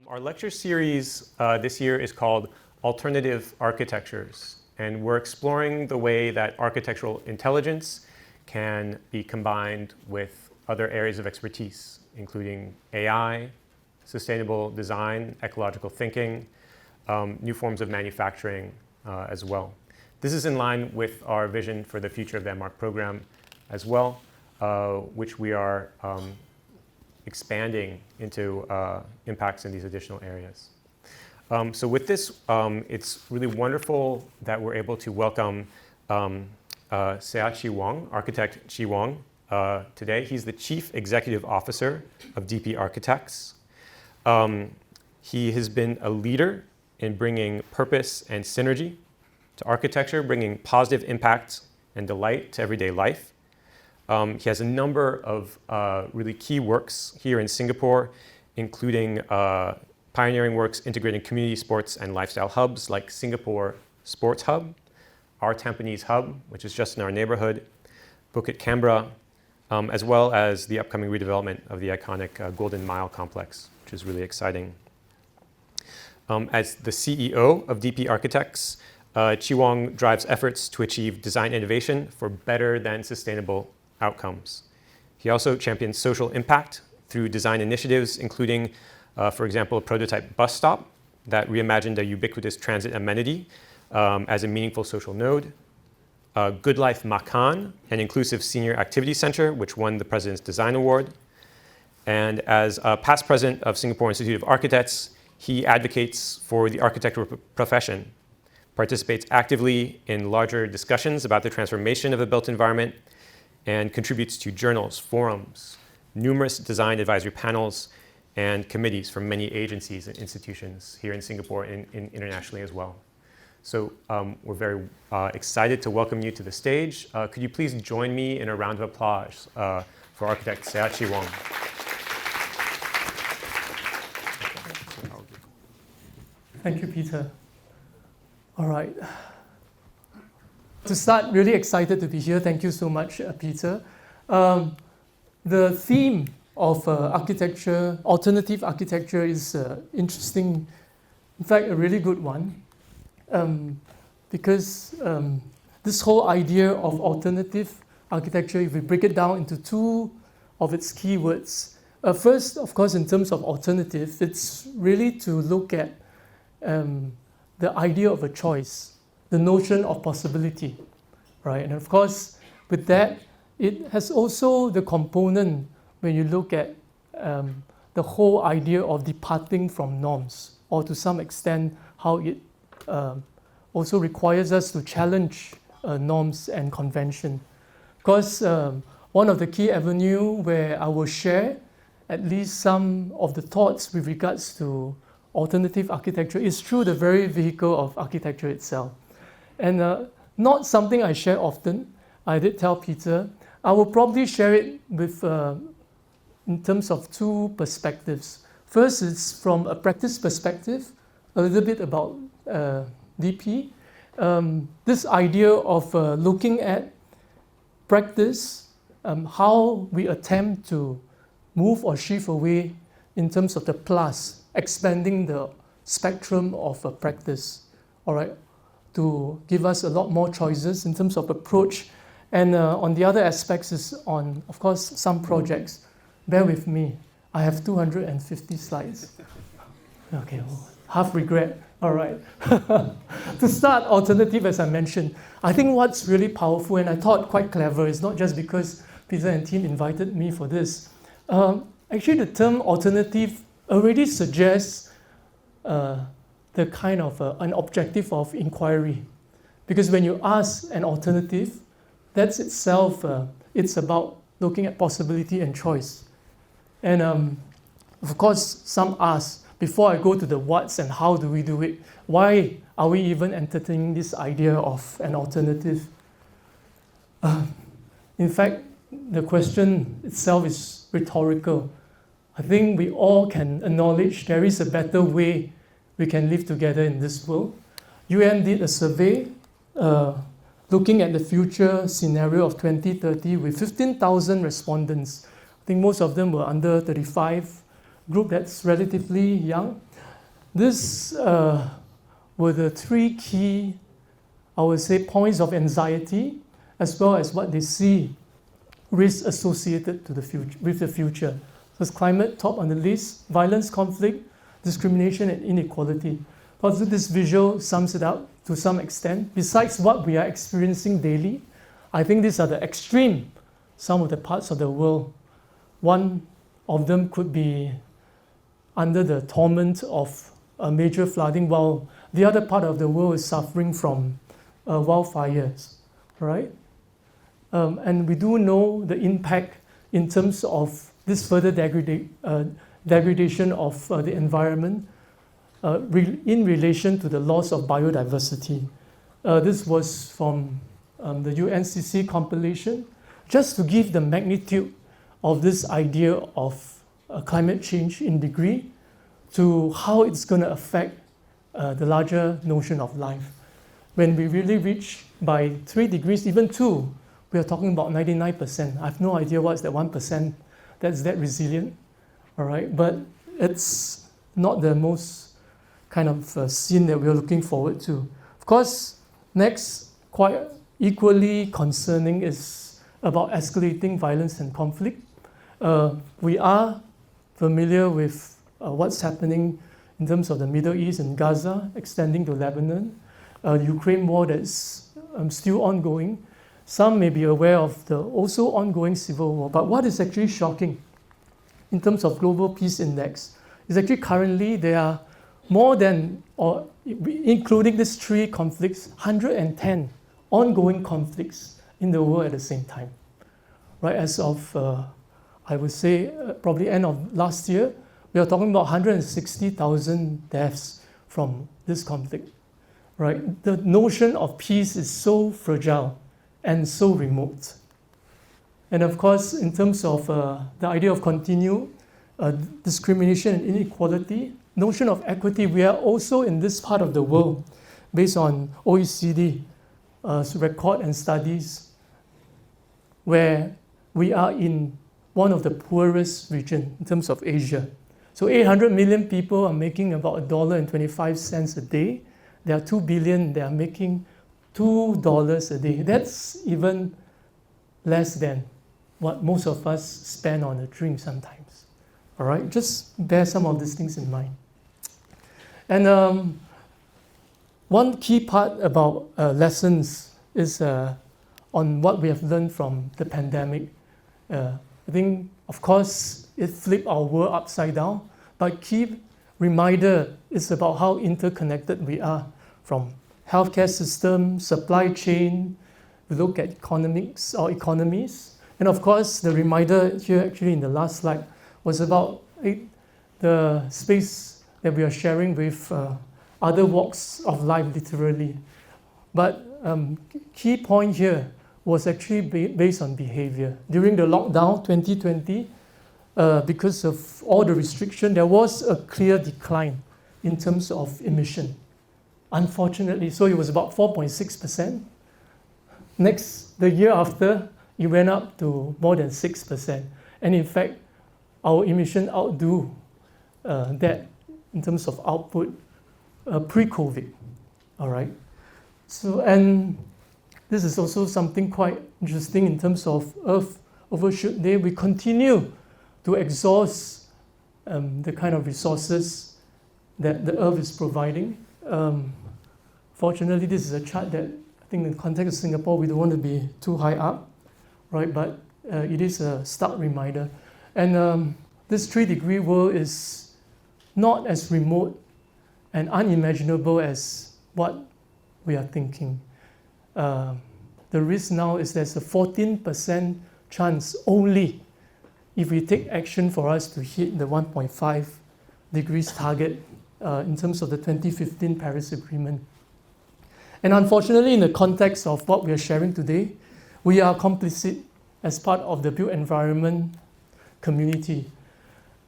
Our lecture series this year is called Alternative Architectures, and we're exploring the way that architectural intelligence can be combined with other areas of expertise, including AI, sustainable design, ecological thinking, new forms of manufacturing as well. This is in line with our vision for the future of the M.Arch program as well, which we are expanding into impacts in these additional areas. So with this, it's really wonderful that we're able to welcome SEAH Chee Huang, architect Chee Huang, today. He's the Chief Executive Officer of DP Architects. He has been a leader in bringing purpose and synergy to architecture, bringing positive impact and delight to everyday life. He has a number of really key works here in Singapore, including pioneering works integrating community sports and lifestyle hubs like Singapore Sports Hub, our Tampines Hub, which is just in our neighborhood, Bukit, Canberra, as well as the upcoming redevelopment of the iconic Golden Mile complex, which is really exciting. As the CEO of DP Architects, Chee Huang drives efforts to achieve design innovation for better than sustainable outcomes. He also champions social impact through design initiatives, including, for example, a prototype bus stop that reimagined a ubiquitous transit amenity as a meaningful social node, Goodlife Makan, an inclusive senior activity center, which won the President's Design Award. And as a past president of Singapore Institute of Architects, he advocates for the architectural profession, participates actively in larger discussions about the transformation of the built environment, and contributes to journals, forums, numerous design advisory panels, and committees from many agencies and institutions here in Singapore and internationally as well. So we're very excited to welcome you to the stage. Could you please join me in a round of applause for architect SEAH Chee Huang. Thank you, Peter. All right. To start, really excited to be here. Thank you so much, Peter. The theme of architecture, alternative architecture, is interesting, in fact, a really good one, because this whole idea of alternative architecture, if we break it down into two of its key words. First, of course, in terms of alternative, it's really to look at the idea of a choice, the notion of possibility, right? And of course, with that, it has also the component when you look at the whole idea of departing from norms, or to some extent, how it also requires us to challenge norms and convention. Because one of the key avenues where I will share at least some of the thoughts with regards to alternative architecture is through the very vehicle of architecture itself. And not something I share often. I did tell Peter, I will probably share it with, in terms of two perspectives. First is from a practice perspective, a little bit about DP. This idea of looking at practice, how we attempt to move or shift away in terms of the plus, expanding the spectrum of practice, all right, to give us a lot more choices in terms of approach. And on the other aspects is on, of course, some projects. Bear with me, I have 250 slides. Okay, well, half regret, all right. To start, alternative, as I mentioned, I think what's really powerful, and I thought quite clever, is not just because Peter and team invited me for this. Actually, the term alternative already suggests the kind of an objective of inquiry. Because when you ask an alternative, that's itself, it's about looking at possibility and choice. And of course, some ask, before I go to the what's and how do we do it, why are we even entertaining this idea of an alternative? In fact, the question itself is rhetorical. I think we all can acknowledge there is a better way we can live together in this world. UN did a survey looking at the future scenario of 2030 with 15,000 respondents. I think most of them were under 35, group that's relatively young. These were the three key, I would say, points of anxiety, as well as what they see risks associated to the future, with the future. So it's climate top on the list, violence, conflict, discrimination, and inequality. Also, this visual sums it up to some extent. Besides what we are experiencing daily, I think these are the extreme, some of the parts of the world. One of them could be under the torment of a major flooding, while the other part of the world is suffering from wildfires, right? And we do know the impact in terms of this further degradation of the environment in relation to the loss of biodiversity. This was from the UNCC compilation, just to give the magnitude of this idea of climate change in degree to how it's going to affect the larger notion of life. When we really reach by 3 degrees, even 2, we are talking about 99%. I have no idea what's that 1% that's that resilient, all right? But it's not the most kind of scene that we're looking forward to. Of course, next, quite equally concerning is about escalating violence and conflict. We are familiar with what's happening in terms of the Middle East and Gaza, extending to Lebanon, Ukraine war that's still ongoing. Some may be aware of the also ongoing civil war. But what is actually shocking in terms of Global Peace Index is actually currently there are more than, or including these 3 conflicts, 110 ongoing conflicts in the world at the same time. Right, as of, I would say, probably end of last year, we are talking about 160,000 deaths from this conflict. Right, the notion of peace is so fragile and so remote. And of course, in terms of the idea of continued discrimination and inequality, notion of equity, we are also in this part of the world, based on OECD record and studies, where we are in one of the poorest regions in terms of Asia. So 800 million people are making about $1.25 a day. There are 2 billion that are making $2 a day. That's even less than what most of us spend on a drink sometimes. All right, just bear some of these things in mind. And one key part about lessons is on what we have learned from the pandemic. I think, of course, it flipped our world upside down, but key reminder is about how interconnected we are, from healthcare system, supply chain. We look at economics or economies. And of course, the reminder here actually in the last slide was about the space that we are sharing with other walks of life, literally. But key point here was actually based on behavior. During the lockdown 2020, because of all the restriction, there was a clear decline in terms of emission. Unfortunately, so it was about 4.6%. The year after, it went up to more than 6%. And in fact, our emission outdo that in terms of output pre-COVID, all right? So, and this is also something quite interesting in terms of Earth Overshoot Day. We continue to exhaust the kind of resources that the Earth is providing. Fortunately, this is a chart that I think in the context of Singapore, we don't want to be too high up, right? But it is a stark reminder. And this 3-degree world is not as remote and unimaginable as what we are thinking. The risk now is there's a 14% chance only if we take action for us to hit the 1.5 degrees target in terms of the 2015 Paris Agreement. And unfortunately, in the context of what we are sharing today, we are complicit as part of the built environment community.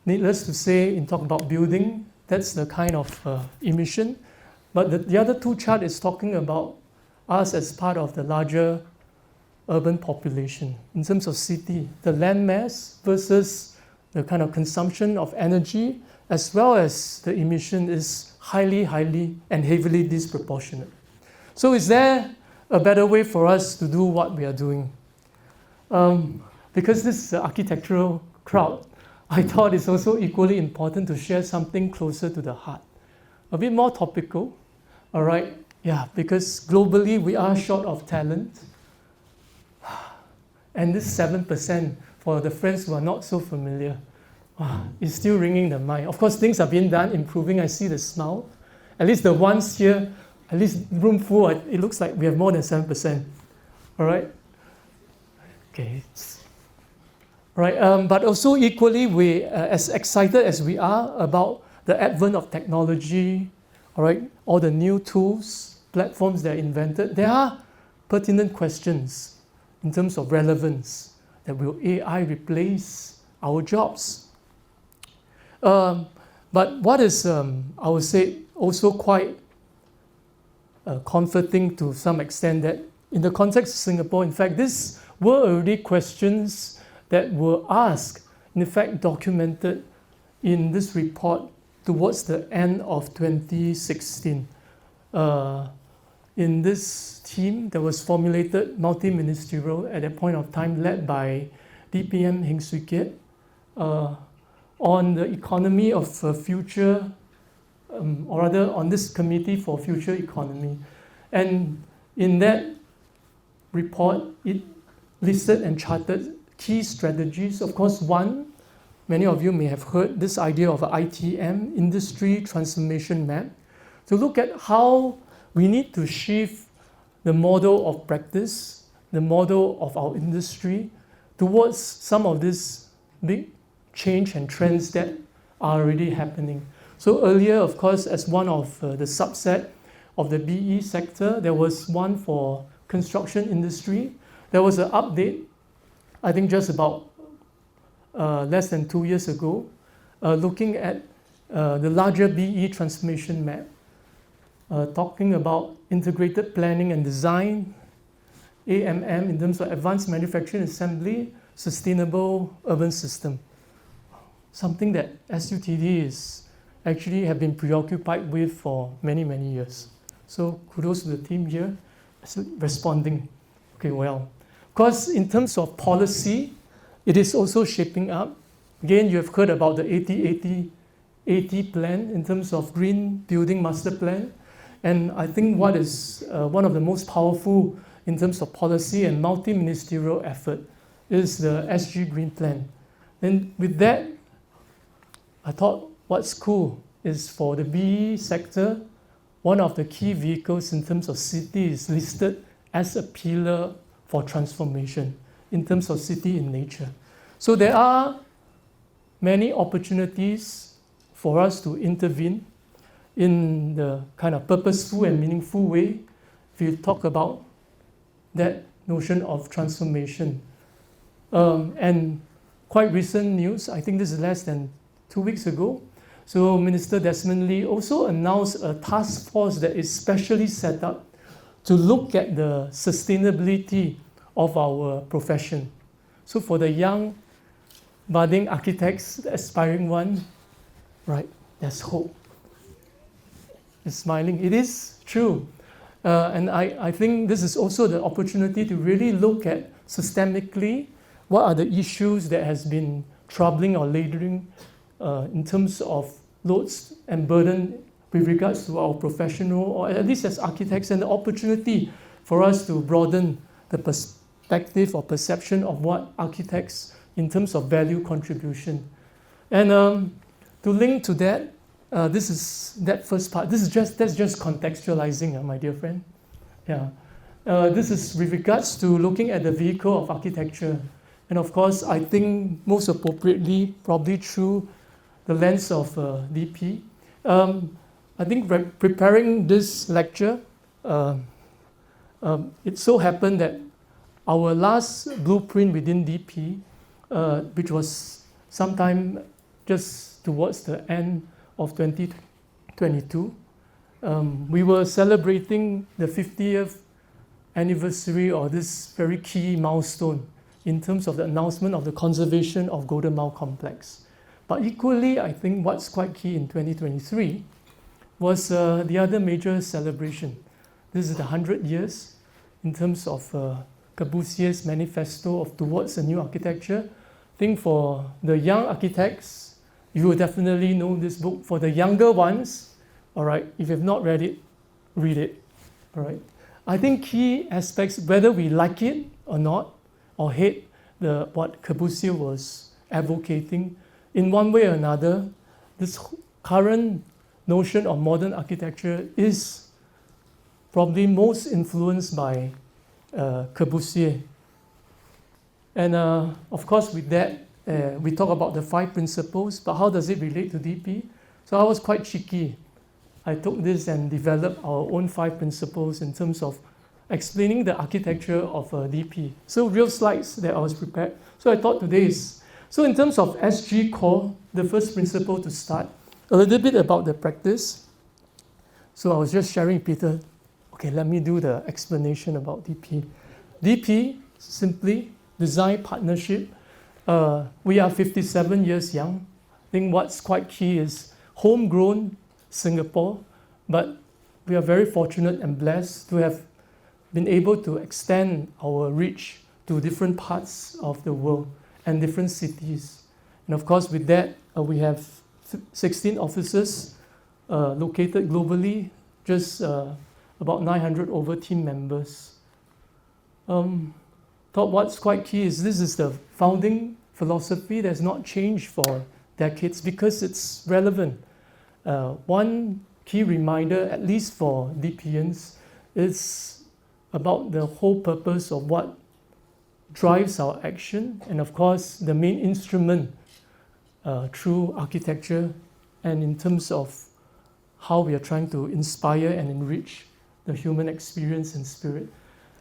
Needless to say, in talking about building, that's the kind of emission. But the other 2 charts is talking about us as part of the larger urban population. In terms of city, the land mass versus the kind of consumption of energy as well as the emission is highly and heavily disproportionate. So is there a better way for us to do what we are doing? Because this is an architectural crowd, I thought it's also equally important to share something closer to the heart. A bit more topical, all right? Yeah, because globally we are short of talent. And this 7%, for the friends who are not so familiar, is still ringing the mind. Of course, things are being done, improving. I see the smile. At least the ones here, at least room full, it looks like we have more than 7%. All right? Okay. All right, but also equally, we as excited as we are about the advent of technology, all right, all the new tools, platforms that are invented, there are pertinent questions in terms of relevance. That will AI replace our jobs? But what is, I would say, also quite comforting to some extent, that in the context of Singapore, in fact, these were already questions that were asked, in fact, documented in this report towards the end of 2016. In this team that was formulated multi-ministerial at that point of time, led by DPM Heng Swee Keat, on the economy of future, or rather on this committee for future economy. And in that report, it listed and charted key strategies. Of course, one, many of you may have heard this idea of an ITM, Industry Transformation Map, to look at how we need to shift the model of practice, the model of our industry, towards some of these big change and trends that are already happening. So earlier, of course, as one of the subset of the BE sector, there was one for construction industry. There was an update, I think just about less than 2 years ago, looking at the larger BE transformation map, talking about integrated planning and design, AMM in terms of advanced manufacturing assembly, sustainable urban system. Something that SUTD is actually have been preoccupied with for many years. So kudos to the team here, responding. Okay, well. Of course, in terms of policy, it is also shaping up. Again, you have heard about the 80-80-80 plan in terms of Green Building Master Plan. And I think what is one of the most powerful in terms of policy and multi-ministerial effort is the SG Green Plan. And with that, I thought what's cool is for the BE sector, one of the key vehicles in terms of city is listed as a pillar for transformation in terms of city in nature. So there are many opportunities for us to intervene in the kind of purposeful and meaningful way if you talk about that notion of transformation. And quite recent news, I think this is less than 2 weeks ago, so Minister Desmond Lee also announced a task force that is specially set up to look at the sustainability of our profession. So for the young budding architects, the aspiring one, right, there's hope. It's smiling. It is true. And I think this is also the opportunity to really look at systemically what are the issues that has been troubling or laboring in terms of loads and burden with regards to our professional, or at least as architects, and the opportunity for us to broaden the perspective or perception of what architects in terms of value contribution. And to link to that, this is that first part. That's just contextualizing, my dear friend. Yeah, this is with regards to looking at the vehicle of architecture, and of course, I think most appropriately, probably through the lens of DP. I think preparing this lecture, it so happened that our last blueprint within DP, which was sometime just towards the end of 2022, we were celebrating the 50th anniversary of this very key milestone in terms of the announcement of the conservation of Golden Mile Complex But equally, I think what's quite key in 2023 was the other major celebration. This is the 100 years in terms of Corbusier's manifesto of towards a new architecture. I think for the young architects, you will definitely know this book. For the younger ones, all right, if you've not read it, read it, all right. I think key aspects, whether we like it or not, or hate what Corbusier was advocating, in one way or another, this current notion of modern architecture is probably most influenced by Corbusier. And of course, with that, we talk about the 5 principles, but how does it relate to DP? So I was quite cheeky. I took this and developed our own 5 principles in terms of explaining the architecture of DP. So real slides that I was prepared. So I thought today is, so in terms of SG core, the first principle to start, a little bit about the practice. So I was just sharing with Peter, okay, let me do the explanation about DP. DP, simply, design partnership. We are 57 years young. I think what's quite key is homegrown Singapore, but we are very fortunate and blessed to have been able to extend our reach to different parts of the world and different cities. And of course, with that, we have 16 offices located globally, just about 900 over team members. Thought what's quite key is this is the founding philosophy that's not changed for decades because it's relevant. One key reminder, at least for DPians, is about the whole purpose of what drives our action, and of course the main instrument through architecture and in terms of how we are trying to inspire and enrich the human experience and spirit.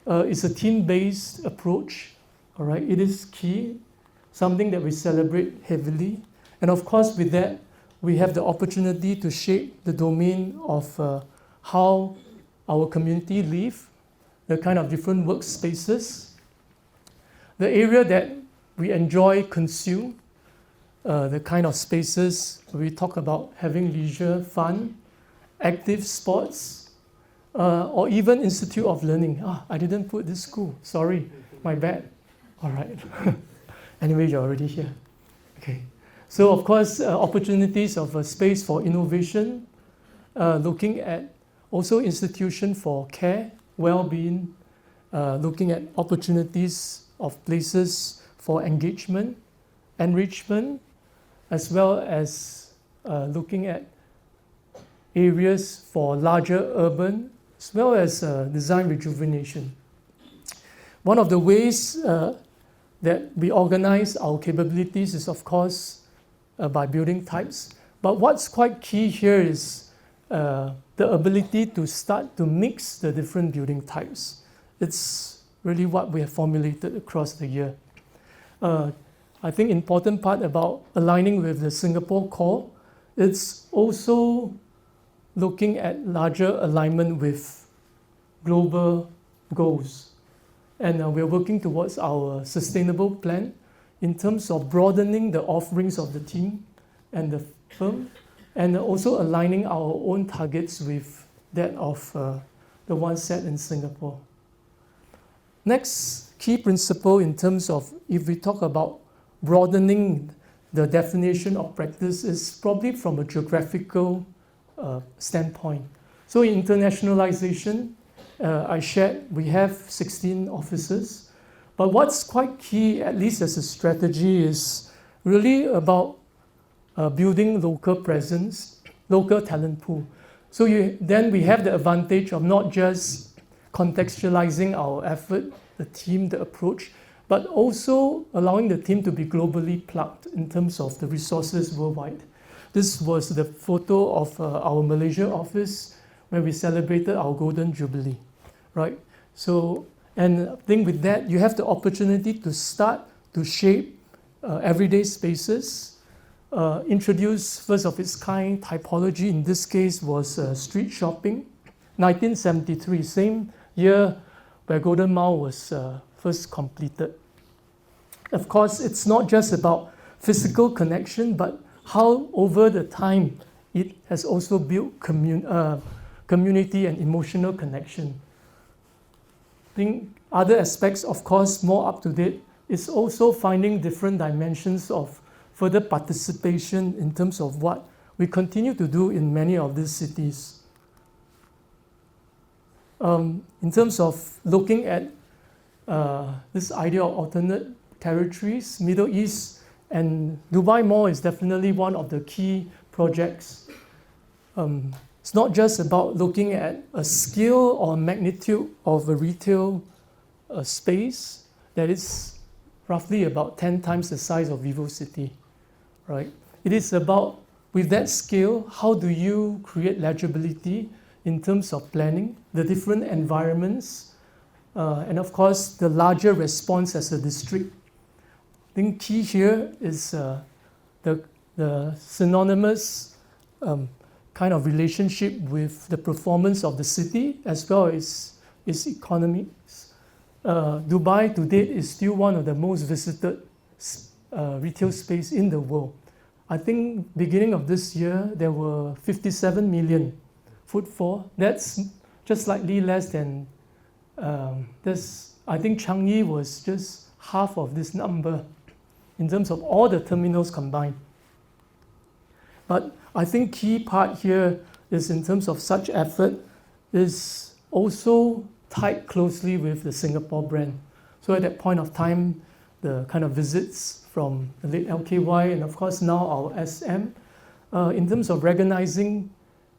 It's a team-based approach, all right? It is key, something that we celebrate heavily. And of course with that, we have the opportunity to shape the domain of how our community live, the kind of different workspaces, the area that we enjoy, consume, the kind of spaces we talk about having leisure, fun, active sports, or even Institute of Learning. I didn't put this school, sorry, my bad. All right. Anyway, you're already here. Okay. So of course, opportunities of a space for innovation, looking at also institution for care, well-being, looking at opportunities of places for engagement, enrichment, as well as looking at areas for larger urban, as well as design rejuvenation. One of the ways that we organize our capabilities is, of course, by building types. But what's quite key here is the ability to start to mix the different building types. It's really what we have formulated across the year. I think important part about aligning with the Singapore core, it's also looking at larger alignment with global goals. And we're working towards our sustainable plan in terms of broadening the offerings of the team and the firm, and also aligning our own targets with that of the one set in Singapore. Next key principle in terms of, if we talk about broadening the definition of practice, is probably from a geographical standpoint. So in internationalization, I shared we have 16 offices, but what's quite key, at least as a strategy, is really about building local presence, local talent pool. So then we have the advantage of not just contextualizing our effort, the team, the approach, but also allowing the team to be globally plugged in terms of the resources worldwide. This was the photo of our Malaysia office where we celebrated our Golden Jubilee, right? So, and I think with that, you have the opportunity to start to shape everyday spaces, introduce first of its kind typology. In this case was street shopping, 1973, same year where Golden Mile was first completed. Of course, it's not just about physical connection, but how over the time it has also built community and emotional connection. I think other aspects, of course, more up to date, is also finding different dimensions of further participation in terms of what we continue to do in many of these cities. In terms of looking at this idea of alternate territories, Middle East and Dubai Mall is definitely one of the key projects. It's not just about looking at a scale or magnitude of a retail space that is roughly about 10 times the size of VivoCity, right? It is about, with that scale, how do you create legibility in terms of planning, the different environments, and of course, the larger response as a district. I think key here is the synonymous kind of relationship with the performance of the city as well as its economics. Dubai to date is still one of the most visited retail space in the world. I think beginning of this year, there were 57 million footfall. That's just slightly less than this. I think Changi was just half of this number in terms of all the terminals combined. But I think key part here is in terms of such effort is also tied closely with the Singapore brand. So at that point of time, the kind of visits from the late LKY and of course now our SM, in terms of recognizing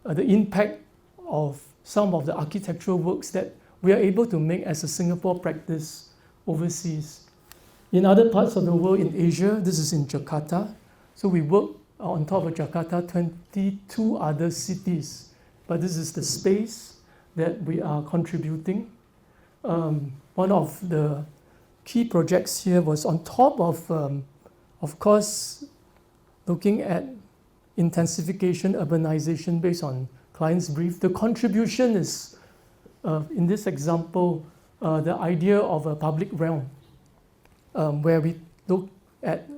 the impact of some of the architectural works that we are able to make as a Singapore practice overseas. In other parts of the world, in Asia, this is in Jakarta. So we work on top of Jakarta, 22 other cities. But this is the space that we are contributing. One of the key projects here was on top of course, looking at intensification, urbanization based on client's brief. The contribution is, in this example, the idea of a public realm, where we look at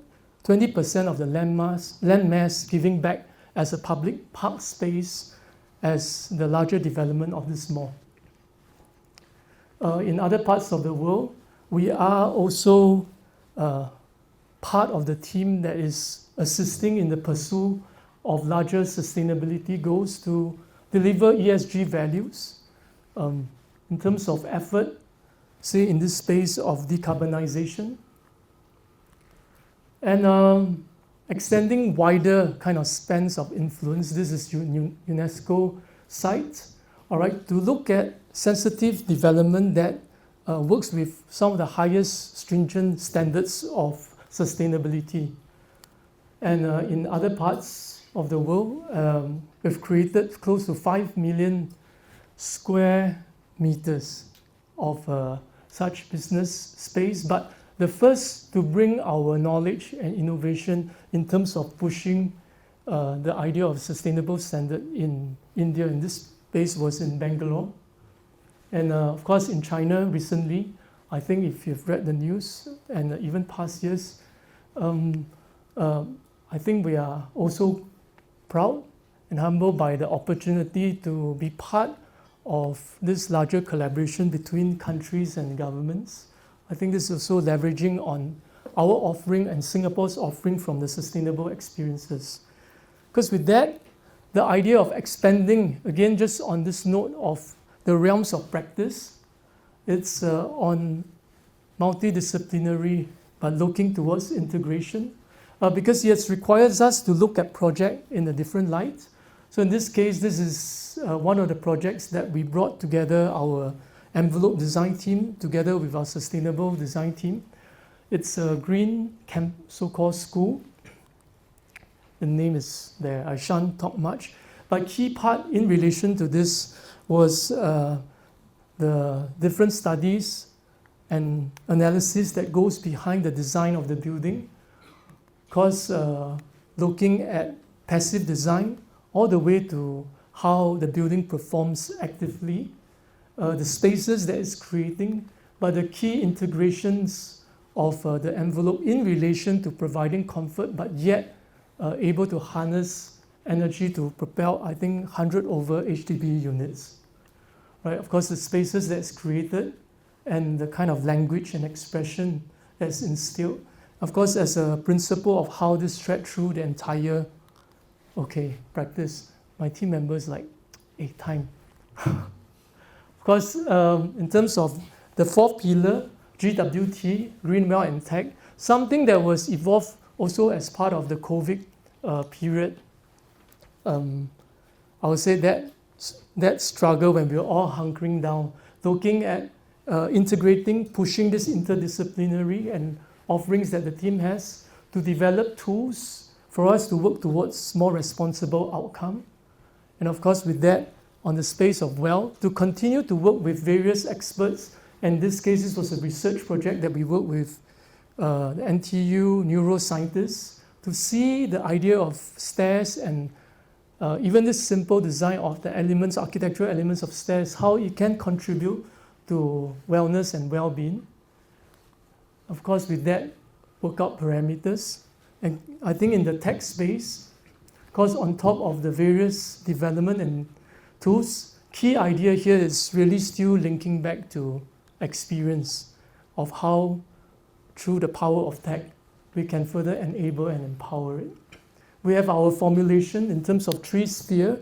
20% of the land mass giving back as a public park space as the larger development of this mall. In other parts of the world, we are also part of the team that is assisting in the pursuit of larger sustainability goals to deliver ESG values in terms of effort, say in this space of decarbonization, and extending wider kind of spans of influence. This is UNESCO site, all right, to look at sensitive development that works with some of the highest stringent standards of sustainability. And in other parts of the world, we've created close to 5 million square meters of such business space, but the first to bring our knowledge and innovation in terms of pushing the idea of sustainable standard in India in this space was in Bangalore. And of course in China recently, I think if you've read the news and even past years, I think we are also proud and humbled by the opportunity to be part of this larger collaboration between countries and governments. I think this is also leveraging on our offering and Singapore's offering from the sustainable experiences. Because with that, the idea of expanding, again, just on this note of the realms of practice, it's on multidisciplinary, but looking towards integration. Because yes, requires us to look at project in a different light. So in this case, this is one of the projects that we brought together our envelope design team together with our sustainable design team. It's a green camp, so-called school. The name is there. I shan't talk much. But key part in relation to this was the different studies and analysis that goes behind the design of the building. Because looking at passive design all the way to how the building performs actively, the spaces that it's creating, but the key integrations of the envelope in relation to providing comfort, but yet able to harness energy to propel, I think, 100 over HDB units. Right? Of course, the spaces that's created and the kind of language and expression that's instilled. Of course, as a principle of how this thread through the entire, practice, my team members like, hey, time. Of course, in terms of the fourth pillar, GWT, Green, Well and Tech, something that was evolved also as part of the COVID period. I would say that struggle when we were all hunkering down, looking at integrating, pushing this interdisciplinary and offerings that the team has to develop tools for us to work towards more responsible outcome. And of course, with that, on the space of well, to continue to work with various experts. And in this case, this was a research project that we worked with the NTU neuroscientists to see the idea of stairs and even this simple design of the elements, architectural elements of stairs, how it can contribute to wellness and well-being. Of course, with that, workout parameters. And I think in the tech space, of course, on top of the various development and tools, key idea here is really still linking back to experience of how, through the power of tech, we can further enable and empower it. We have our formulation in terms of 3 sphere,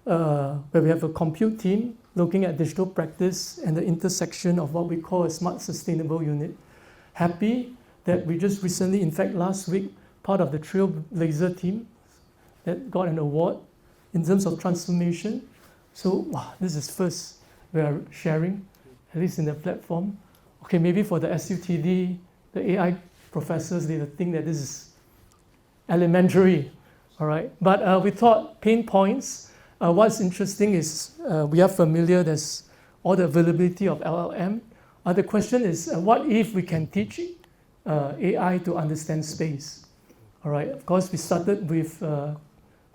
where we have a compute team looking at digital practice and the intersection of what we call a smart sustainable unit. Happy that we just recently, in fact last week, part of the Trailblazer team that got an award in terms of transformation. So wow, this is first we are sharing, at least in the platform. Okay, maybe for the SUTD, the AI professors, they think that this is elementary, all right? But we thought pain points. What's interesting is we are familiar, there's all the availability of LLM. The question is, what if we can teach AI to understand space? All right, of course, we started with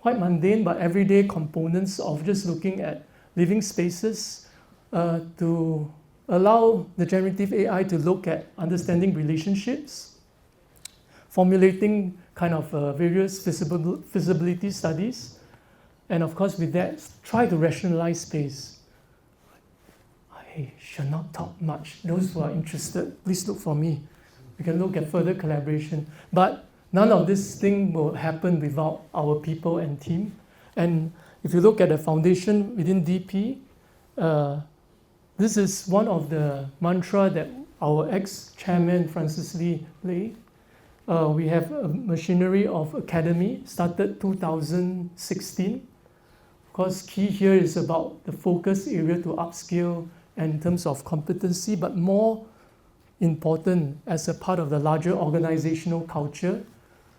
quite mundane but everyday components of just looking at living spaces to allow the generative AI to look at understanding relationships, formulating kind of various feasibility studies, and of course with that, try to rationalize space. I shall not talk much. Those who are interested, please look for me. We can look at further collaboration. But none of this thing will happen without our people and team. And if you look at the foundation within DP, this is one of the mantra that our ex-chairman Francis Lee laid. We have a machinery of academy, started 2016. Of course, key here is about the focus area to upskill and in terms of competency, but more important as a part of the larger organizational culture,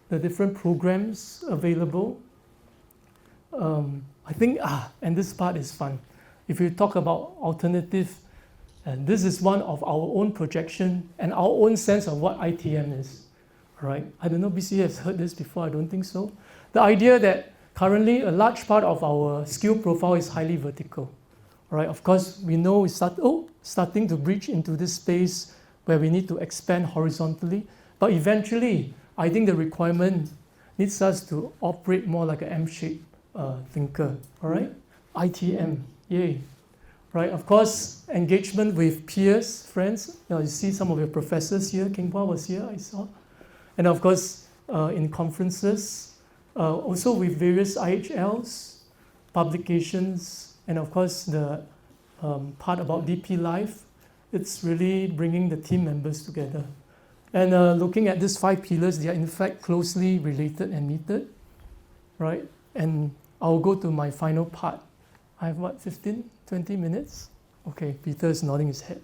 the different programs available. I think, and this part is fun. If you talk about alternative, and this is one of our own projection and our own sense of what ITM is, right? I don't know, BC has heard this before, I don't think so. The idea that currently a large part of our skill profile is highly vertical, right? Of course, we know we starting to breach into this space where we need to expand horizontally, but eventually, I think the requirement needs us to operate more like an M-shaped thinker, all right? ITM, yay, right? Of course, engagement with peers, friends. You see some of your professors here. King Hua was here, I saw. And of course, in conferences, also with various IHLs, publications, and of course, the part about DP Life. It's really bringing the team members together. And looking at these 5 pillars, they are in fact closely related and knitted, right? And I'll go to my final part. I have what, 15, 20 minutes? Okay, Peter is nodding his head,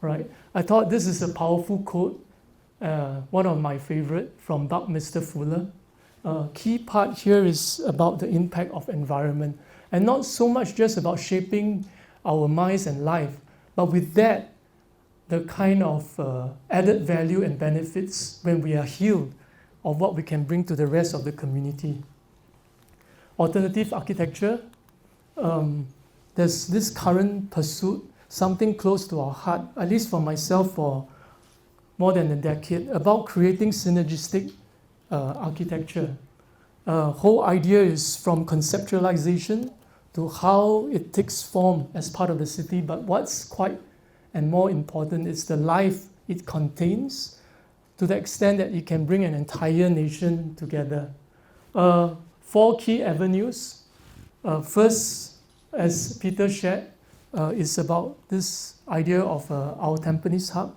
right? I thought this is a powerful quote, one of my favorite from Buckminster Fuller. Key part here is about the impact of environment, and not so much just about shaping our minds and life, but with that, the kind of added value and benefits when we are healed of what we can bring to the rest of the community. Alternative architecture, there's this current pursuit, something close to our heart, at least for myself for more than a decade, about creating synergistic architecture. whole idea is from conceptualization to how it takes form as part of the city, but what's quite and more important is the life it contains, to the extent that it can bring an entire nation together. 4 key avenues. First, as Peter shared, is about this idea of our Tampines hub.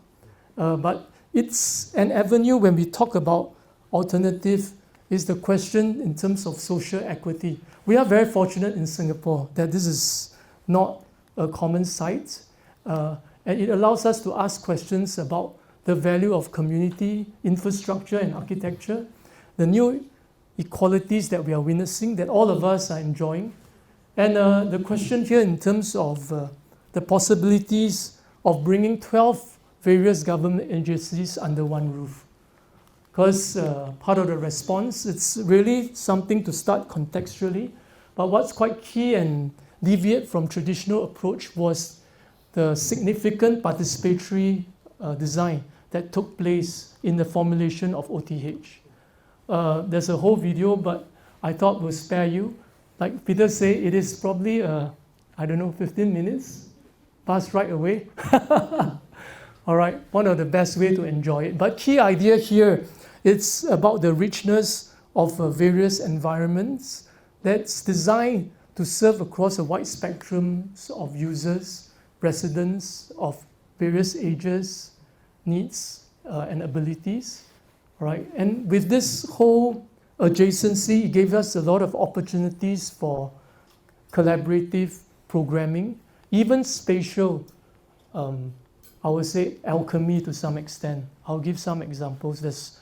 But it's an avenue when we talk about alternative, is the question in terms of social equity. We are very fortunate in Singapore that this is not a common sight, and it allows us to ask questions about the value of community, infrastructure, and architecture, the new equalities that we are witnessing, that all of us are enjoying. And the question here in terms of the possibilities of bringing 12 various government agencies under one roof. Because part of the response, it's really something to start contextually, but what's quite key and deviate from traditional approach was the significant participatory design that took place in the formulation of OTH. There's a whole video, but I thought we'll spare you. Like Peter said, it is probably, 15 minutes, pass right away. All right, one of the best way to enjoy it. But key idea here, it's about the richness of various environments that's designed to serve across a wide spectrum of users, residents of various ages, needs, and abilities. All right, and with this whole adjacency, it gave us a lot of opportunities for collaborative programming, even spatial, I would say alchemy to some extent. I'll give some examples. There's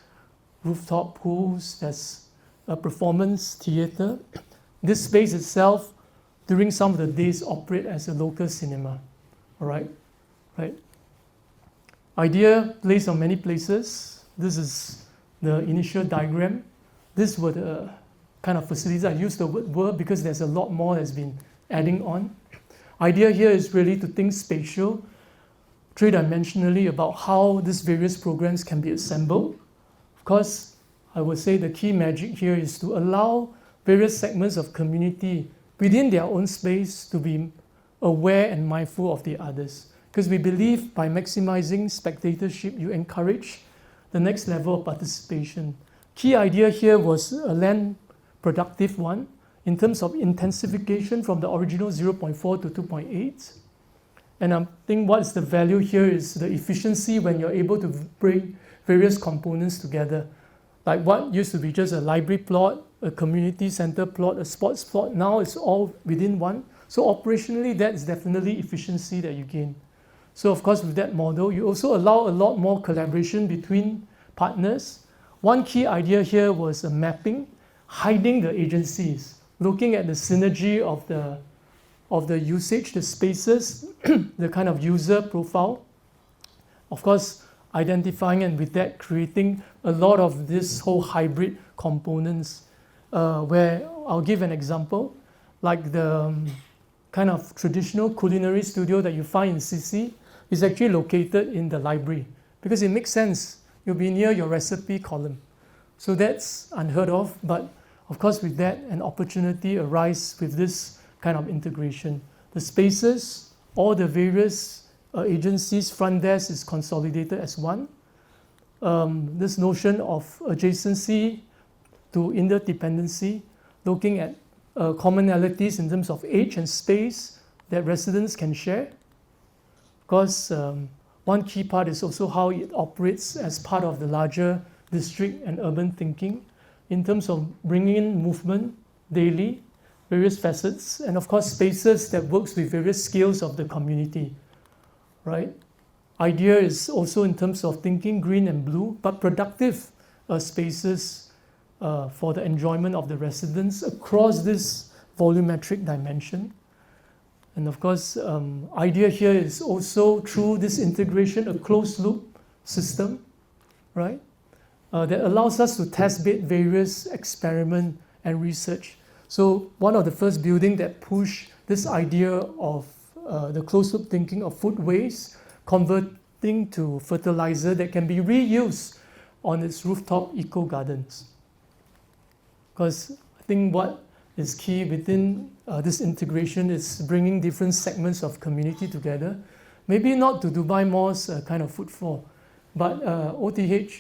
rooftop pools, there's a performance theater. This space itself, during some of the days, operate as a local cinema. All right, right. Idea placed on many places. This is the initial diagram. These were the kind of facilities. I use the word were because there's a lot more that's been adding on. Idea here is really to think spatial, three-dimensionally about how these various programs can be assembled. Of course, I would say the key magic here is to allow various segments of community within their own space to be aware and mindful of the others. Because we believe by maximizing spectatorship, you encourage the next level of participation. Key idea here was a land productive one in terms of intensification from the original 0.4 to 2.8. And I think what's the value here is the efficiency when you're able to bring various components together. Like what used to be just a library plot, a community center plot, a sports plot, now it's all within one. So operationally, that's definitely efficiency that you gain. So of course, with that model, you also allow a lot more collaboration between partners. One key idea here was a mapping, hiding the agencies, looking at the synergy of the usage, the spaces, the kind of user profile. Of course, identifying and with that creating a lot of this whole hybrid components where I'll give an example, like the kind of traditional culinary studio that you find in CC is actually located in the library because it makes sense. You'll be near your recipe column. So that's unheard of, but of course with that an opportunity arises with this kind of integration. The spaces, all the various agencies, front desk is consolidated as one. This notion of adjacency to interdependency, looking at commonalities in terms of age and space that residents can share. Because one key part is also how it operates as part of the larger district and urban thinking in terms of bringing in movement daily, various facets, and of course spaces that works with various skills of the community, right? Idea is also in terms of thinking green and blue, but productive spaces for the enjoyment of the residents across this volumetric dimension. And of course, idea here is also through this integration, a closed loop system, right? That allows us to test bed various experiment and research. So one of the first building that pushed this idea of the closed loop thinking of food waste, converting to fertilizer that can be reused on its rooftop eco gardens. because I think what is key within this integration is bringing different segments of community together. Maybe not to Dubai Mall's kind of footfall, but OTH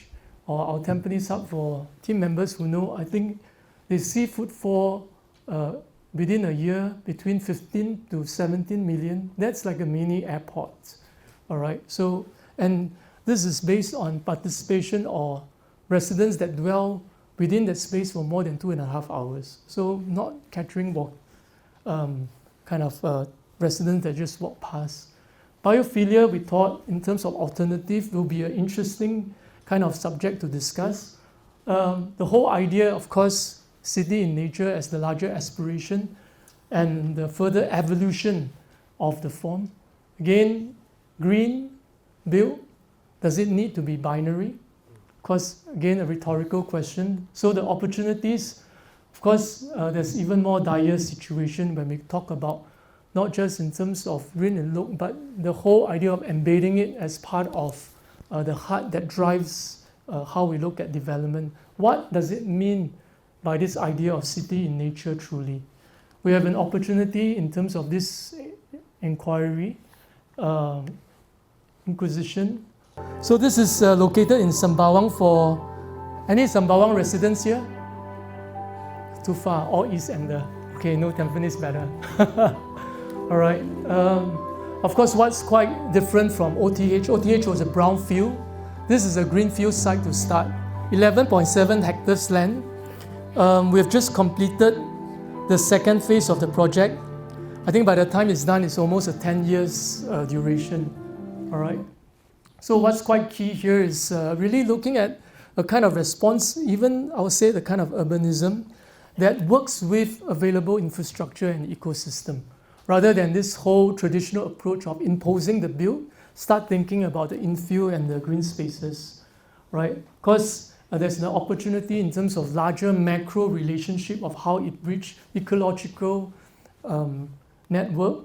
or our Tampines hub for team members who know, I think they see footfall within a year between 15 to 17 million. That's like a mini airport, all right? So, and this is based on participation or residents that dwell within that space for more than 2.5 hours. So not catering residents that just walk past. Biophilia, we thought, in terms of alternative, will be an interesting kind of subject to discuss. The whole idea, of course, city in nature as the larger aspiration and the further evolution of the form. Again, green, build, does it need to be binary? Of course, again, a rhetorical question. So the opportunities, of course, there's even more dire situation when we talk about not just in terms of green and look, but the whole idea of embedding it as part of the heart that drives how we look at development. What does it mean by this idea of city in nature truly? We have an opportunity in terms of this inquiry, inquisition. So this is located in Sembawang for any Sembawang residents here? Too far, all East Ender. Okay, no, Tampines better. All right. Of course, what's quite different from OTH was a brownfield. This is a greenfield site to start. 11.7 hectares land. We have just completed the second phase of the project. I think by the time it's done, it's almost a 10 years duration. All right. So what's quite key here is really looking at a kind of response, even I would say the kind of urbanism that works with available infrastructure and ecosystem, rather than this whole traditional approach of imposing the build. Start thinking about the infill and the green spaces, right? Because there's an opportunity in terms of larger macro relationship of how it reach ecological network.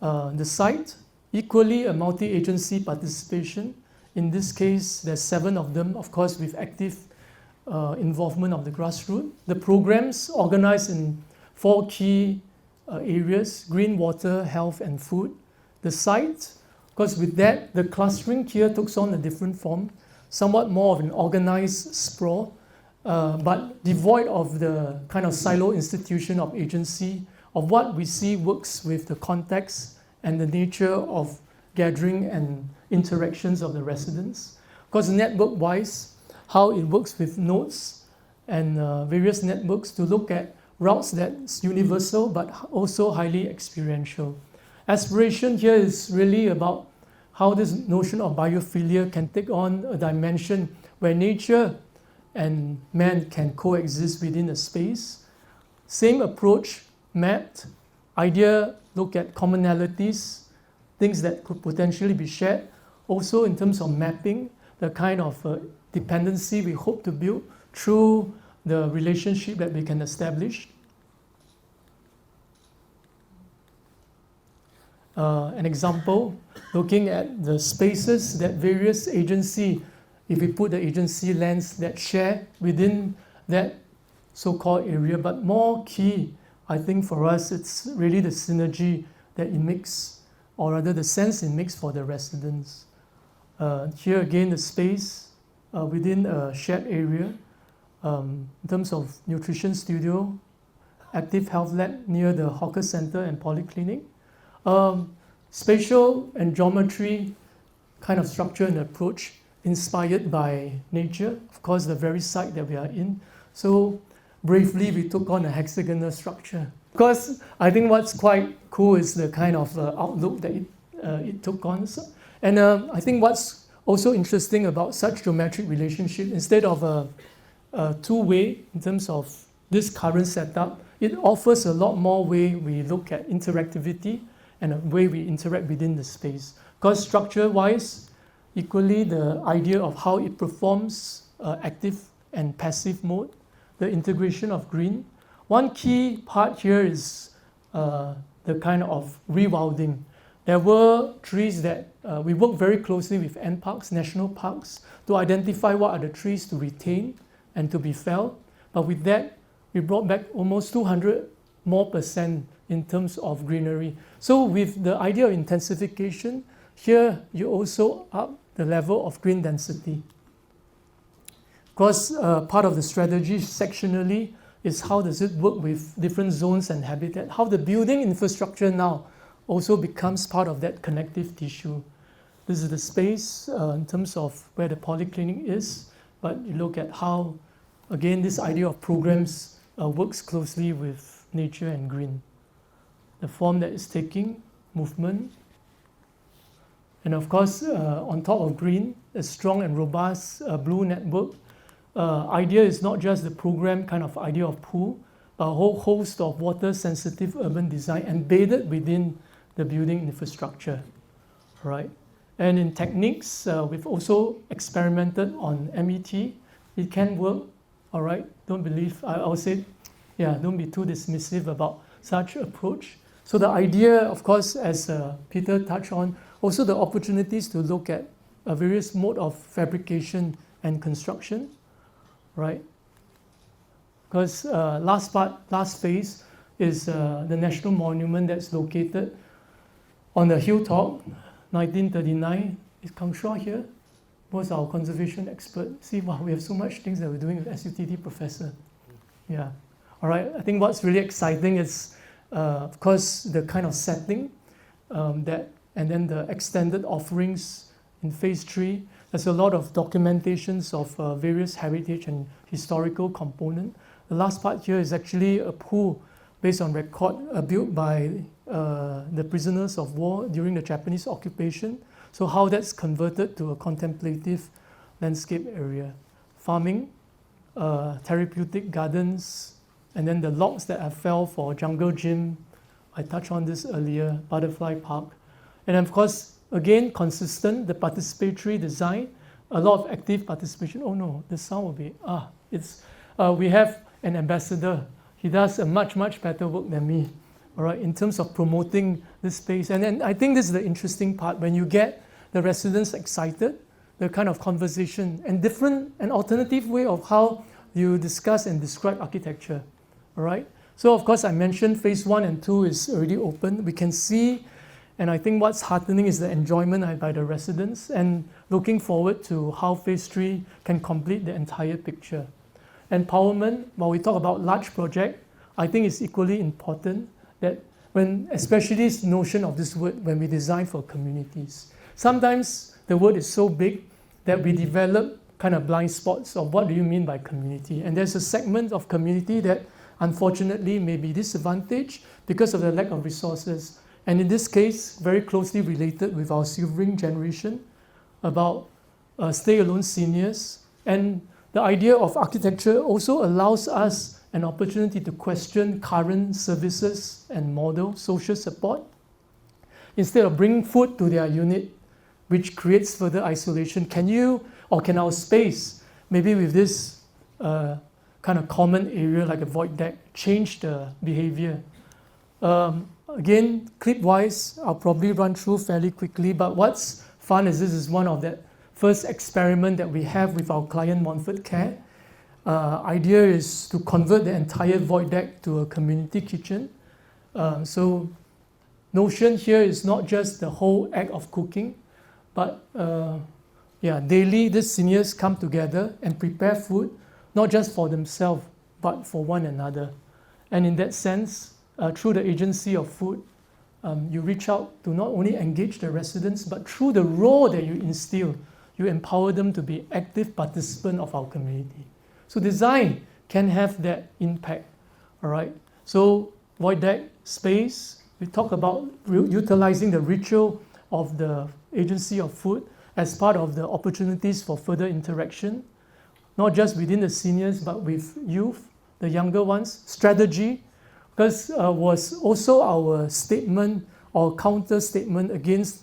The site, equally a multi-agency participation. In this case, there's 7 of them, of course, with active involvement of the grassroots. The programs organized in 4 key areas: green, water, health, and food. The site, because with that, the clustering here takes on a different form, somewhat more of an organized sprawl, but devoid of the kind of silo institution of agency of what we see works with the context and the nature of gathering and interactions of the residents. Because network-wise, how it works with nodes and various networks to look at routes that's universal but also highly experiential. Aspiration here is really about how this notion of biophilia can take on a dimension where nature and man can coexist within a space. Same approach, mapped, idea, look at commonalities, things that could potentially be shared. Also in terms of mapping, the kind of dependency we hope to build through the relationship that we can establish. An example, looking at the spaces that various agency, if we put the agency lens that share within that so-called area, but more key, I think for us, it's really the synergy that it makes, or rather the sense it makes for the residents. Here again, the space within a shared area, in terms of nutrition studio, active health lab near the hawker center and polyclinic. Spatial and geometry kind of structure and approach inspired by nature, of course, the very site that we are in. So bravely, we took on a hexagonal structure. Because I think what's quite cool is the kind of outlook that it took on. And I think what's also interesting about such geometric relationship, instead of a two-way in terms of this current setup, it offers a lot more way we look at interactivity and a way we interact within the space. Because structure-wise, equally the idea of how it performs active and passive mode, the integration of green. One key part here is the kind of rewilding. There were trees that we worked very closely with M.Arch, national parks, to identify what are the trees to retain and to be felled. But with that, we brought back almost 200 more percent in terms of greenery. So with the idea of intensification, here you also up the level of green density. Because part of the strategy sectionally is how does it work with different zones and habitat, how the building infrastructure now also becomes part of that connective tissue. This is the space in terms of where the polyclinic is, but you look at how, again, this idea of programs works closely with nature and green. The form that it's taking, movement, and of course, on top of green, a strong and robust blue network. Idea is not just the program kind of idea of pool, a whole host of water-sensitive urban design embedded within the building infrastructure, right? And in techniques, we've also experimented on MET. It can work, all right? Don't believe, I'll say, yeah, don't be too dismissive about such approach. So the idea, of course, as Peter touched on, also the opportunities to look at various mode of fabrication and construction, right? Because last phase is the national monument that's located on the hilltop, 1939. Is Kang Shua here? Was our conservation expert. See, wow, we have so much things that we're doing with SUTD professor. Yeah. All right, I think what's really exciting is, of course, the kind of setting and then the extended offerings in phase 3. There's a lot of documentations of various heritage and historical component. The last part here is actually a pool based on record built by the prisoners of war during the Japanese occupation. So how that's converted to a contemplative landscape area. Farming, therapeutic gardens, and then the logs that I fell for jungle gym. I touched on this earlier, butterfly park. And of course, again, consistent, the participatory design, a lot of active participation. Oh no, the sound will be, we have an ambassador. He does a much, much better work than me, all right, in terms of promoting this space. And then I think this is the interesting part, when you get the residents excited, the kind of conversation, and an alternative way of how you discuss and describe architecture, all right? So of course, I mentioned phase 1 and 2 is already open. We can see, and I think what's heartening is the enjoyment by the residents, and looking forward to how phase 3 can complete the entire picture. Empowerment, while we talk about large project, I think it's equally important that especially this notion of this word, when we design for communities. Sometimes the word is so big that we develop kind of blind spots of what do you mean by community. And there's a segment of community that unfortunately may be disadvantaged because of the lack of resources. And in this case, very closely related with our silvering generation about stay-alone seniors. And the idea of architecture also allows us an opportunity to question current services and model social support. Instead of bringing food to their unit, which creates further isolation, can our space, maybe with this kind of common area like a void deck, change the behavior? Again, clip-wise, I'll probably run through fairly quickly, but what's fun is this is one of the first experiment that we have with our client Montfort Care. Idea is to convert the entire void deck to a community kitchen. So notion here is not just the whole act of cooking, but daily these seniors come together and prepare food, not just for themselves, but for one another. And in that sense, through the agency of food, you reach out to not only engage the residents, but through the role that you instill, you empower them to be active participants of our community. So design can have that impact, all right? So void deck space, we talk about utilizing the ritual of the agency of food as part of the opportunities for further interaction, not just within the seniors, but with youth, the younger ones. Strategy, because was also our statement or counter statement against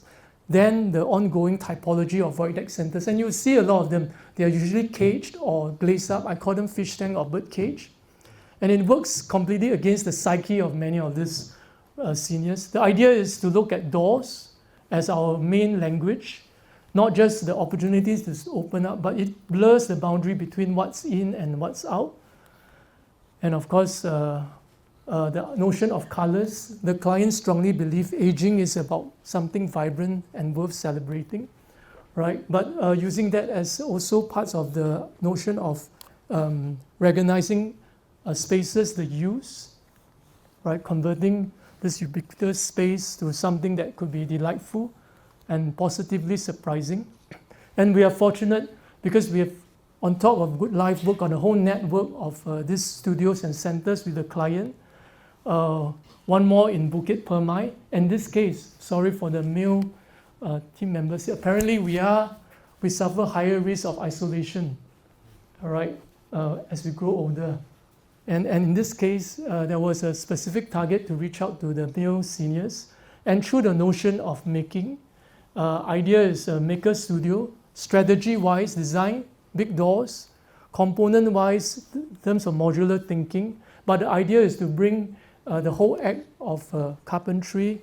then the ongoing typology of void deck centers. And you'll see a lot of them. They are usually caged or glazed up. I call them fish tank or bird cage. And it works completely against the psyche of many of these seniors. The idea is to look at doors as our main language, not just the opportunities to open up, but it blurs the boundary between what's in and what's out. And of course, the notion of colors, the clients strongly believe aging is about something vibrant and worth celebrating, right? But using that as also parts of the notion of recognizing spaces, the use, right? Converting this ubiquitous space to something that could be delightful and positively surprising. And we are fortunate because we have, on top of Goodlife, worked on a whole network of these studios and centers with the client. One more in Bukit Permai. In this case, sorry for the male team members here. Apparently, we suffer higher risk of isolation, all right, as we grow older. And in this case, there was a specific target to reach out to the male seniors. And through the notion of making, idea is a maker studio, strategy-wise design, big doors, component-wise in terms of modular thinking. But the idea is to bring the whole act of carpentry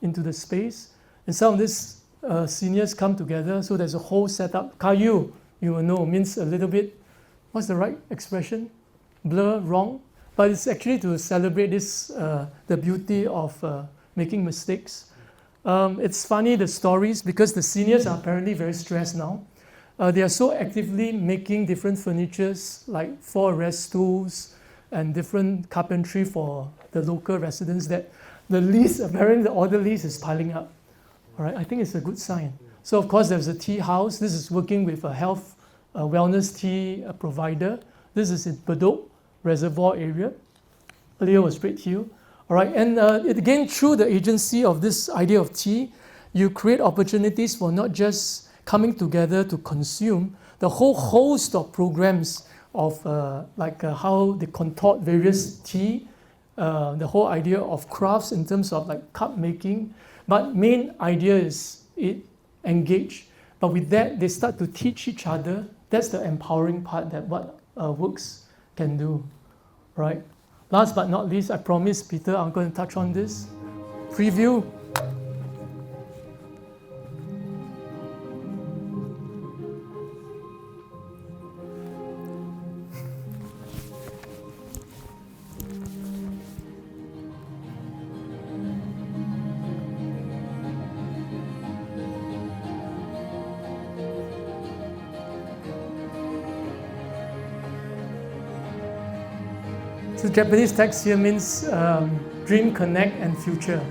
into the space. And some of these seniors come together, so there's a whole setup. Kayu, you will know, means a little bit, what's the right expression? Blur, wrong. But it's actually to celebrate this, the beauty of making mistakes. It's funny, the stories, because the seniors are apparently very stressed now. They are so actively making different furnitures, like 4 rest stools, and different carpentry for the local residents, that the list, apparently the order list is piling up. All right, I think it's a good sign. So of course there's a tea house. This is working with a health wellness tea provider. This is in Bedok Reservoir area. Earlier was Red Hill. All right, and again, through the agency of this idea of tea, you create opportunities for not just coming together to consume, the whole host of programs of how they contort various tea, the whole idea of crafts in terms of like cup making. But main idea is engage. But with that, they start to teach each other. That's the empowering part that what works can do, right? Last but not least, I promise, Peter, I'm going to touch on this. Preview. So Japanese text here means dream, connect, and future.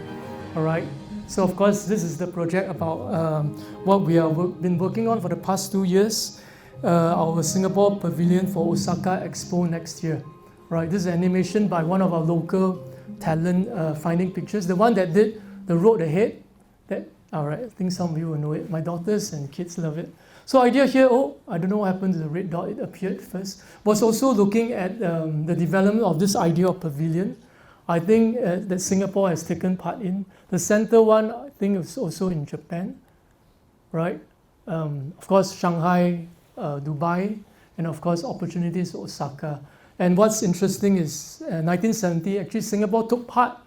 All right. So of course, this is the project about what we have been working on for the past 2 years. Our Singapore Pavilion for Osaka Expo next year. Right. This is animation by one of our local talent, Finding Pictures. The one that did the road ahead. That, all right. I think some of you will know it. My daughters and kids love it. So idea here, I don't know what happened to the red dot, it appeared first, was also looking at the development of this idea of pavilion. I think that Singapore has taken part in. The center one, I think, is also in Japan, right? Of course, Shanghai, Dubai, and of course, opportunities Osaka. And what's interesting is 1970, actually Singapore took part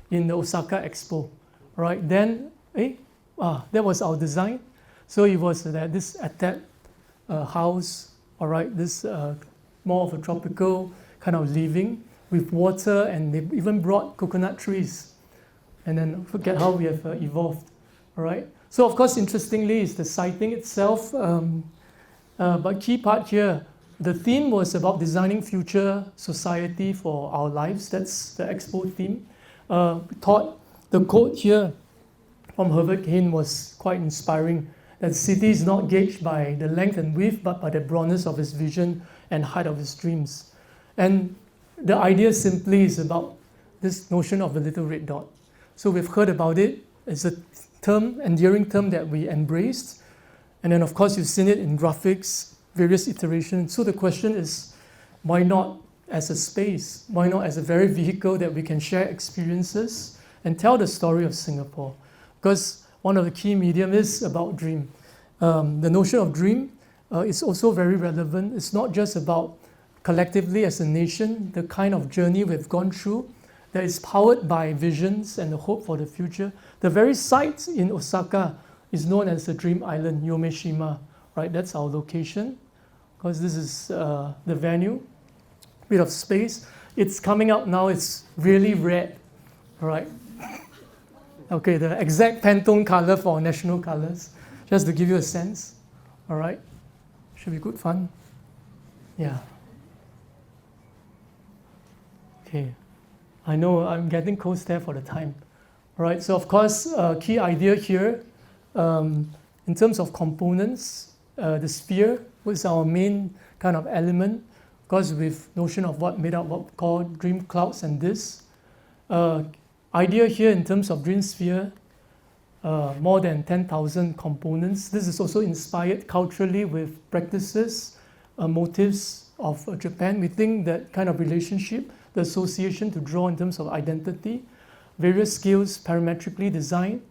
in the Osaka Expo, right? Then, that was our design. So it was this attached house, all right, this more of a tropical kind of living with water, and they even brought coconut trees. And then forget how we have evolved, all right. So of course, interestingly, is the siting itself. But key part here, the theme was about designing future society for our lives. That's the expo theme. We thought the quote here from Herbert Kane was quite inspiring. That the city is not gauged by the length and width, but by the broadness of his vision and height of his dreams. And the idea simply is about this notion of the little red dot. So we've heard about it. It's a term, endearing term that we embraced. And then of course you've seen it in graphics, various iterations. So the question is, why not as a space? Why not as a very vehicle that we can share experiences and tell the story of Singapore? Because one of the key medium is about dream. The notion of dream is also very relevant. It's not just about collectively as a nation, the kind of journey we've gone through that is powered by visions and the hope for the future. The very site in Osaka is known as the Dream Island, Yomeshima, right? That's our location, because this is the venue. bit of space. It's coming out now, it's really red, all right? Okay, the exact Pantone color for our national colors, just to give you a sense, all right? Should be good fun. Yeah. Okay, I know I'm getting close there for the time. All right, so of course, key idea here, in terms of components, the sphere was our main kind of element, of course with notion of what made up what we call dream clouds and this. Idea here in terms of dream sphere, more than 10,000 components. This is also inspired culturally with practices, motifs of Japan. We think that kind of relationship, the association to draw in terms of identity, various scales parametrically designed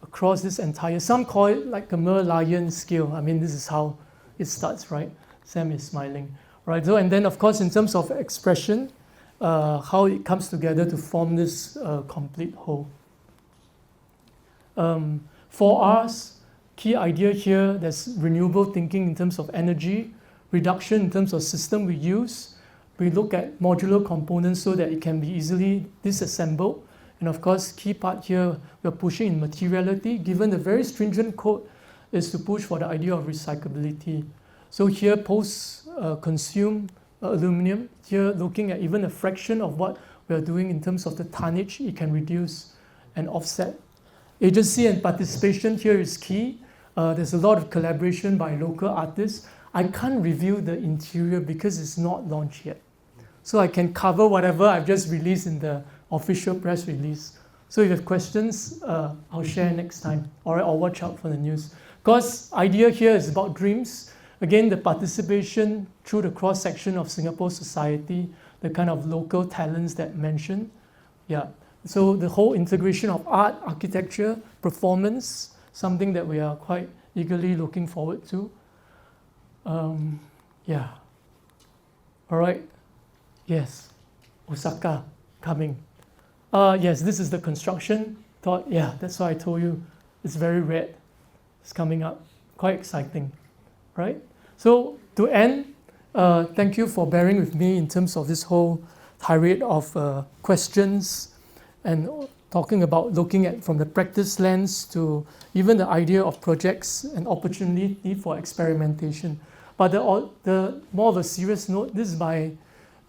across this entire, some call it like a Merlion scale. I mean, this is how it starts, right? Sam is smiling, right? So, and then of course, in terms of expression, how it comes together to form this complete whole. For us, key idea here, there's renewable thinking in terms of energy, reduction in terms of system we use. We look at modular components so that it can be easily disassembled. And of course, key part here, we're pushing in materiality, given the very stringent code is to push for the idea of recyclability. So here, post-consume aluminum, here looking at even a fraction of what we're doing in terms of the tonnage it can reduce and offset. Agency and participation here is key. There's a lot of collaboration by local artists. I can't reveal the interior because it's not launched yet. So I can cover whatever I've just released in the official press release. So if you have questions, I'll share next time, or watch out for the news. Because idea here is about dreams. Again, the participation through the cross-section of Singapore society, the kind of local talents that mentioned. Yeah. So the whole integration of art, architecture, performance, something that we are quite eagerly looking forward to. Yeah. All right. Yes. Osaka coming. Yes, this is the construction. Yeah, that's why I told you it's very red. It's coming up. Quite exciting, right? So to end, thank you for bearing with me in terms of this whole tirade of questions and talking about looking at from the practice lens to even the idea of projects and opportunity for experimentation. But the more of a serious note, this is by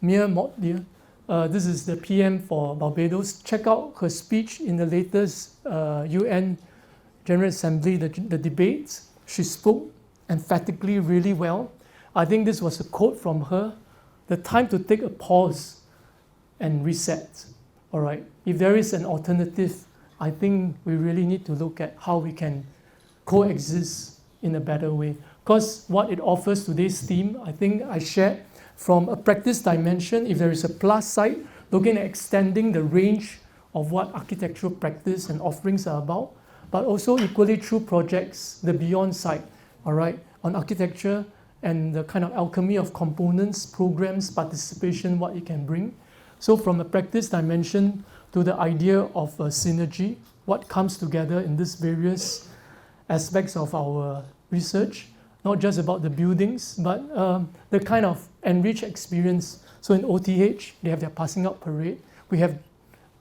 Mia Motlier. This is the PM for Barbados. Check out her speech in the latest UN General Assembly, the debates. She spoke emphatically really well. I think this was a quote from her. The time to take a pause and reset. All right. If there is an alternative, I think we really need to look at how we can coexist in a better way. Because what it offers today's theme, I think I shared from a practice dimension, if there is a plus side, looking at extending the range of what architectural practice and offerings are about, but also equally through projects, the beyond side, all right, on architecture and the kind of alchemy of components, programs, participation, what it can bring. So from a practice dimension to the idea of synergy, what comes together in these various aspects of our research, not just about the buildings, but the kind of enriched experience. So in OTH, they have their passing out parade. We have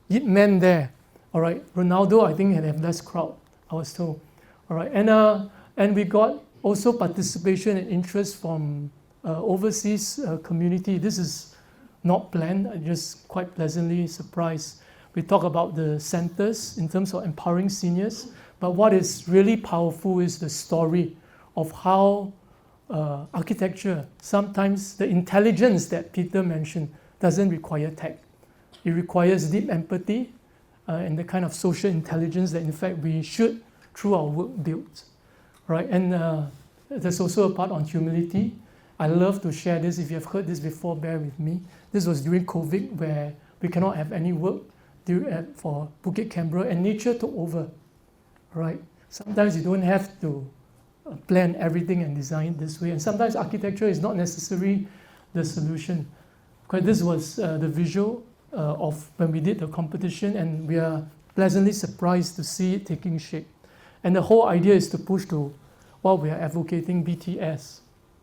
Yip Man there, all right. Ronaldo, I think, had less crowd, I was told, all right. And we got also participation and interest from overseas community. This is not planned, I'm just quite pleasantly surprised. We talk about the centers in terms of empowering seniors, but what is really powerful is the story of how architecture, sometimes the intelligence that Peter mentioned, doesn't require tech. It requires deep empathy and the kind of social intelligence that in fact we should, through our work, build. Right? And there's also a part on humility. I love to share this. If you have heard this before, bear with me. This was during COVID where we cannot have any work for Bukit, Canberra, and nature took over. Right? Sometimes you don't have to plan everything and design this way. And sometimes architecture is not necessarily the solution. Because this was the visual of when we did the competition, and we are pleasantly surprised to see it taking shape. And the whole idea is to push to what we are advocating, BTS.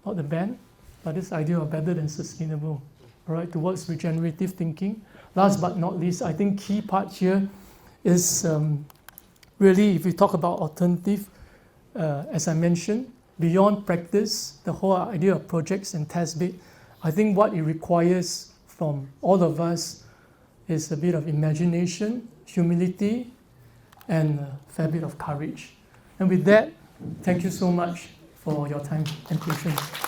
Not the band, but this idea of better than sustainable. all right, towards regenerative thinking. Last but not least, I think key part here is really, if we talk about alternative, as I mentioned, beyond practice, the whole idea of projects and test bed, I think what it requires from all of us is a bit of imagination, humility, and a fair bit of courage. And with that, thank you so much for your time and patience.